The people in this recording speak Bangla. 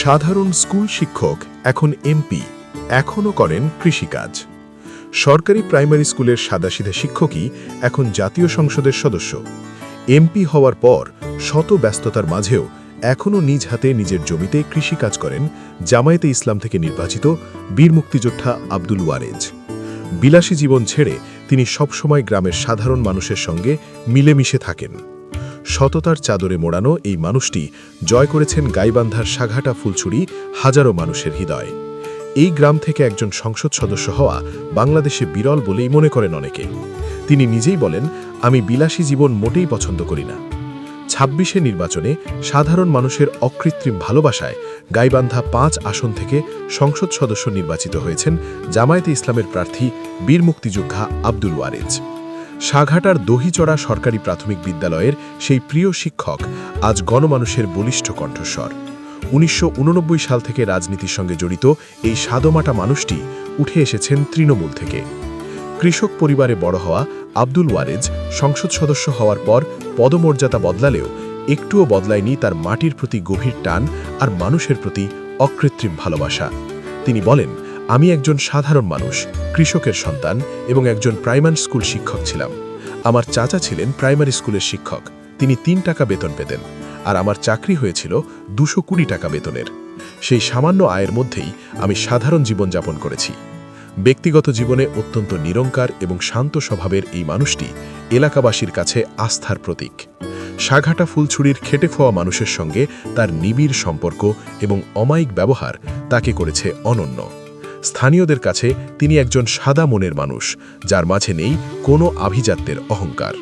সাধারণ স্কুল শিক্ষক এখন এমপি, এখনও করেন কৃষিকাজ। সরকারি প্রাইমারি স্কুলের সাদাসিধা শিক্ষকই এখন জাতীয় সংসদের সদস্য। এমপি হওয়ার পর শত ব্যস্ততার মাঝেও এখনও নিজ হাতে নিজের জমিতে কৃষিকাজ করেন জামায়াতে ইসলাম থেকে নির্বাচিত বীর মুক্তিযোদ্ধা আব্দুল ওয়ারেজ। বিলাসী জীবন ছেড়ে তিনি সবসময় গ্রামের সাধারণ মানুষের সঙ্গে মিলেমিশে থাকেন। সততার চাদরে মোড়ানো এই মানুষটি জয় করেছেন গাইবান্ধার সাঘাটা ফুলছড়ি হাজারো মানুষের হৃদয়। এই গ্রাম থেকে একজন সংসদ সদস্য হওয়া বাংলাদেশে বিরল বলেই মনে করেন অনেকে। তিনি নিজেই বলেন, আমি বিলাসী জীবন মোটেই পছন্দ করি না। ২৬শে নির্বাচনে সাধারণ মানুষের অকৃত্রিম ভালোবাসায় গাইবান্ধা ৫ আসন থেকে সংসদ সদস্য নির্বাচিত হয়েছেন জামায়াতে ইসলামের প্রার্থী বীর মুক্তিযোদ্ধা আব্দুল ওয়ারেজ। সাঘাটার দহিচড়া সরকারি প্রাথমিক বিদ্যালয়ের সেই প্রিয় শিক্ষক আজ গণমানুষের বলিষ্ঠ কণ্ঠস্বর। ১৯৮৯ সাল থেকে রাজনীতির সঙ্গে জড়িত এই সাদমাটা মানুষটি উঠে এসেছেন তৃণমূল থেকে। কৃষক পরিবারে বড় হওয়া আব্দুল ওয়ারেজ সংসদ সদস্য হওয়ার পর পদমর্যাদা বদলালেও একটুও বদলায়নি তার মাটির প্রতি গভীর টান আর মানুষের প্রতি অকৃত্রিম ভালোবাসা। তিনি বলেন, আমি একজন সাধারণ মানুষ, কৃষকের সন্তান এবং একজন প্রাইমারি স্কুল শিক্ষক ছিলাম। আমার চাচা ছিলেন প্রাইমারি স্কুলের শিক্ষক, তিনি ৩ টাকা বেতন পেতেন, আর আমার চাকরি হয়েছিল ২২০ টাকা বেতনের। সেই সামান্য আয়ের মধ্যেই আমি সাধারণ জীবনযাপন করেছি। ব্যক্তিগত জীবনে অত্যন্ত নিরঙ্কার এবং শান্ত স্বভাবের এই মানুষটি এলাকাবাসীর কাছে আস্থার প্রতীক। সাঘাটা ফুলছড়ির খেটে খাওয়া মানুষের সঙ্গে তার নিবিড় সম্পর্ক এবং অমায়িক ব্যবহার তাকে করেছে অনন্য। স্থানীয়দের কাছে তিনি একজন সাদা মনের মানুষ, যার মাঝে নেই কোনো আভিজাত্যের অহংকার।